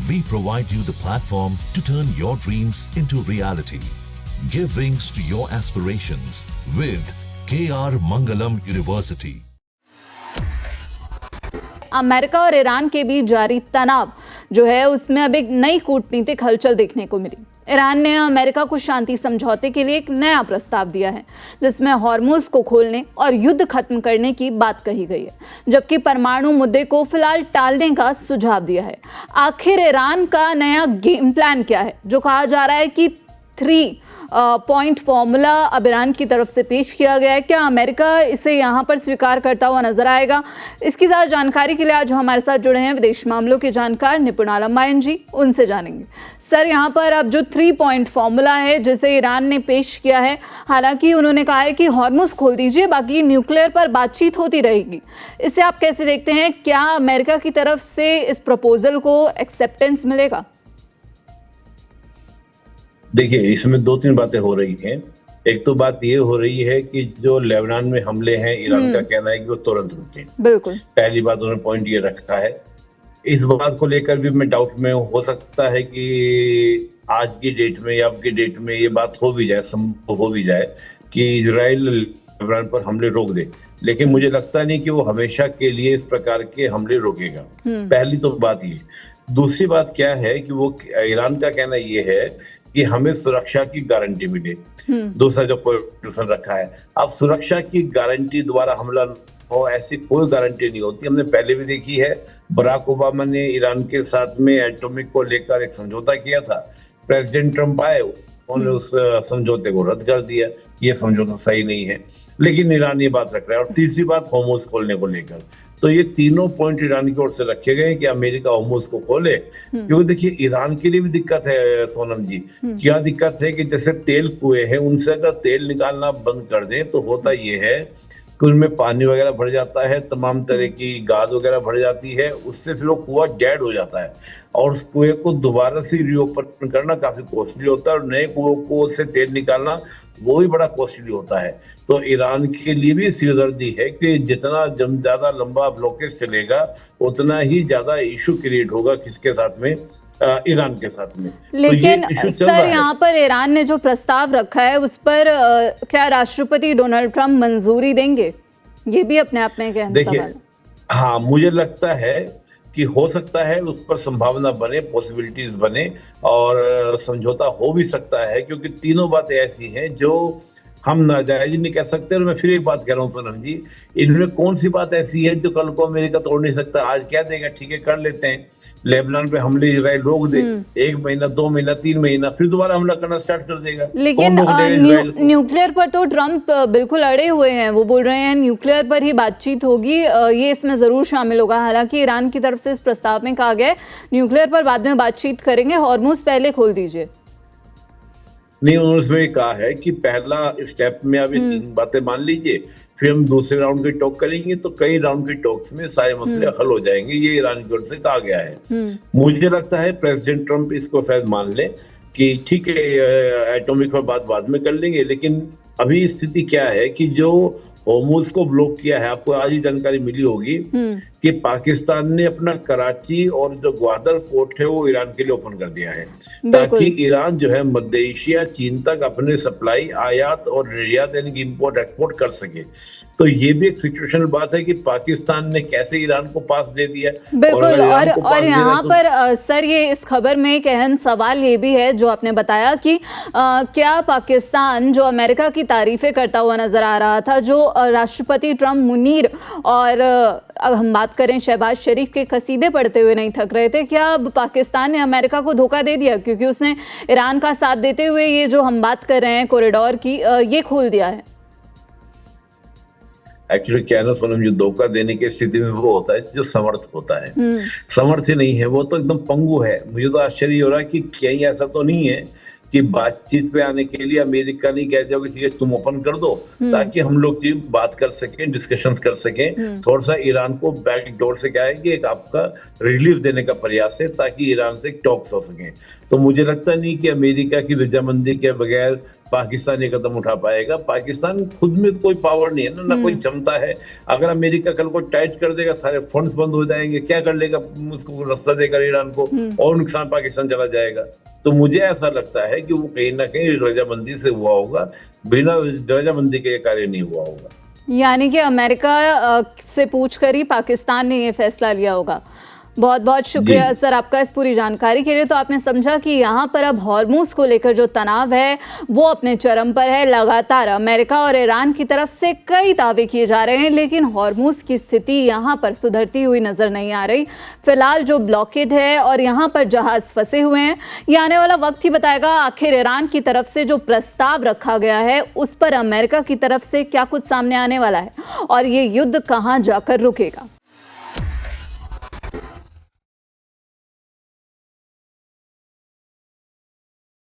we provide you the platform to turn your dreams into reality. Give wings to your aspirations with KR Mangalam University. America और Iran के बीच जारी तनाव जो है उसमें अब एक नई कूटनीतिक हलचल देखने को मिली। ईरान ने अमेरिका को शांति समझौते के लिए एक नया प्रस्ताव दिया है जिसमें हॉर्मुज़ को खोलने और युद्ध खत्म करने की बात कही गई है, जबकि परमाणु मुद्दे को फिलहाल टालने का सुझाव दिया है। आखिर ईरान का नया गेम प्लान क्या है, जो कहा जा रहा है कि 3 पॉइंट फॉर्मूला अब ईरान की तरफ से पेश किया गया है? क्या अमेरिका इसे यहाँ पर स्वीकार करता हुआ नजर आएगा? इसकी ज़्यादा जानकारी के लिए आज हमारे साथ जुड़े हैं विदेश मामलों के जानकार निपुण आलम मायन जी, उनसे जानेंगे। सर, यहाँ पर अब जो 3 पॉइंट फॉर्मूला है जिसे ईरान ने पेश किया है, हालांकि उन्होंने कहा है कि हॉर्मुज़ खोल दीजिए, बाकी न्यूक्लियर पर बातचीत होती रहेगी। इसे आप कैसे देखते हैं? क्या अमेरिका की तरफ से इस प्रपोजल को एक्सेप्टेंस मिलेगा? देखिए, इसमें 2-3 बातें हो रही हैं। एक तो बात ये हो रही है कि जो लेबनान में हमले हैं, ईरान का कहना है कि वो तुरंत रुके। बिल्कुल, पहली बात उन्होंने पॉइंट ये रखा है। इस बात को लेकर भी मैं डाउट में हो सकता है कि आज की डेट में या अब की डेट में ये बात हो भी जाए, संभव हो भी जाए कि इजराइल लेबनान पर हमले रोक दे, लेकिन मुझे लगता नहीं कि वो हमेशा के लिए इस प्रकार के हमले रोकेगा। पहली तो बात ये। दूसरी बात क्या है कि वो ईरान का कहना ये है कि हमें सुरक्षा की गारंटी मिले। दूसरा जो पोजीशन रखा है, अब सुरक्षा की गारंटी द्वारा हमला हो, ऐसी कोई गारंटी नहीं होती। हमने पहले भी देखी है, बराक ओबामा ने ईरान के साथ में एटॉमिक को लेकर एक समझौता किया था। प्रेसिडेंट ट्रंप आए, उन्होंने उस समझौते को रद्द कर दिया। ये समझौता सही नहीं है, लेकिन ईरान ये बात रख रहा है। और तीसरी बात, होर्मुज खोलने को लेकर, तो ये तीनों पॉइंट ईरान की ओर से रखे गए कि अमेरिका होर्मुज को खोले। क्योंकि देखिए, ईरान के लिए भी दिक्कत है सोनम जी। क्या दिक्कत है कि जैसे तेल कुएं हैं, उनसे अगर तेल निकालना बंद कर दें तो होता ये है कि उनमें पानी वगैरह भर जाता है, तमाम तरह की गाद वगैरह भर जाती है, उससे फिर वो कुआं डेड हो जाता है और उस कुएं को दोबारा से रीओपन करना काफी कॉस्टली होता है और नए कुओं को से तेल निकालना वो भी बड़ा कॉस्टली होता है। तो ईरान के लिए भी सिरदर्दी है कि जितना ज्यादा लंबा ब्लॉकेज चलेगा उतना ही ज्यादा इशू क्रिएट होगा किसके साथ में, ईरान के साथ में। लेकिन तो सर, यहाँ पर ईरान ने जो प्रस्ताव रखा है उस पर क्या राष्ट्रपति डोनाल्ड ट्रंप मंजूरी देंगे? ये भी अपने आप में एक अहम सवाल है। हाँ, मुझे लगता है कि हो सकता है उस पर संभावना बने, पॉसिबिलिटीज बने और समझौता हो भी सकता है, क्योंकि तीनों बातें ऐसी हैं जो हम नाजायज नहीं कह सकते। और मैं फिर एक बात कह रहा हूँ सोनम जी, इनमें कौन सी बात ऐसी है जो कल को अमेरिका तोड़ नहीं सकता? आज कह देगा ठीक है कर लेते हैं, लेबनान पे हमले इजराइल रोक दे, 1 महीना 2 महीना 3 महीना, फिर दोबारा हमला करना स्टार्ट कर देगा। लेकिन न्यूक्लियर पर तो ट्रंप बिल्कुल अड़े हुए हैं। वो बोल रहे हैं न्यूक्लियर पर ही बातचीत होगी, ये इसमें जरूर शामिल होगा। हालांकि ईरान की तरफ से इस प्रस्ताव में कहा गया है न्यूक्लियर पर बाद में बातचीत करेंगे, हॉर्मुज़ पहले खोल दीजिए। नहीं, उन्होंने इसमें कहा है कि पहला स्टेप में आप ये 3 बातें मान लीजिए, फिर हम दूसरे राउंड की टॉक करेंगे, तो कई राउंड की टॉक्स में सारे मसले हल हो जाएंगे। ये ईरान की ओर से कहा गया है। मुझे लगता है प्रेसिडेंट ट्रंप इसको शायद मान ले कि ठीक है, एटॉमिक पर बात बाद में कर लेंगे, लेकिन अभी स्थिति क्या है कि जो होर्मुज को ब्लॉक किया है, आपको आज ही जानकारी मिली होगी कि पाकिस्तान ने अपना कराची और जो ग्वादर पोर्ट है वो ईरान के लिए ओपन कर दिया है, ताकि ईरान जो है मध्य एशिया, चीन तक अपने सप्लाई, आयात और निर्यात यानी कि इंपोर्ट एक्सपोर्ट कर सके। तो ये भी एक सिचुएशनल बात है कि पाकिस्तान ने कैसे ईरान को पास दे दिया। बिल्कुल, और यहाँ पर सर ये इस खबर में एक अहम सवाल ये भी है जो आपने बताया कि क्या पाकिस्तान जो अमेरिका की तारीफें करता हुआ नजर आ रहा था, जो राष्ट्रपति ट्रंप मुनीर और अब हम बात करें शहबाज शरीफ के कसीदे पढ़ते हुए नहीं थक रहे थे, क्या अब पाकिस्तान ने अमेरिका को धोखा दे दिया क्योंकि उसने ईरान का साथ देते हुए ये जो हम बात कर रहे हैं कॉरिडोर की, ये खोल दिया है? एक्चुअली क्या है ना सोनम, जो धोखा देने की स्थिति में वो होता है जो समर्थ होता है। समर्थ ही नहीं है, वो तो एकदम पंगु है। मुझे तो आश्चर्य हो रहा है कि कहीं ऐसा तो नहीं है कि बातचीत पे आने के लिए अमेरिका नहीं कह जाओगे ठीक है तुम ओपन कर दो, ताकि हम लोग बात कर सकें, डिस्कशंस कर सकें। थोड़ा सा ईरान को बैक डोर से क्या है कि एक आपका रिलीफ देने का प्रयास है, ताकि ईरान से टॉक्स हो सकें। तो मुझे लगता नहीं कि अमेरिका की रजामंदी के बगैर पाकिस्तान ये कदम उठा पाएगा। पाकिस्तान खुद में तो कोई पावर नहीं है ना कोई क्षमता है। अगर अमेरिका कल को टाइट कर देगा, सारे फंड्स बंद हो जाएंगे, क्या कर लेगा? उसको रास्ता देकर ईरान को और नुकसान पाकिस्तान चला जाएगा। तो मुझे ऐसा लगता है कि वो कहीं ना कहीं रजामंदी से हुआ होगा, बिना रजामंदी के ये कार्य नहीं हुआ होगा। यानी कि अमेरिका से पूछकर ही पाकिस्तान ने ये फैसला लिया होगा। बहुत बहुत शुक्रिया सर आपका इस पूरी जानकारी के लिए। तो आपने समझा कि यहाँ पर अब हॉर्मूज को लेकर जो तनाव है वो अपने चरम पर है। लगातार अमेरिका और ईरान की तरफ से कई दावे किए जा रहे हैं, लेकिन हॉर्मूज की स्थिति यहाँ पर सुधरती हुई नजर नहीं आ रही। फिलहाल जो ब्लॉकेड है और यहाँ पर जहाज फंसे हुए हैं, ये आने वाला वक्त ही बताएगा आखिर ईरान की तरफ से जो प्रस्ताव रखा गया है उस पर अमेरिका की तरफ से क्या कुछ सामने आने वाला है और ये युद्ध कहाँ जाकर रुकेगा।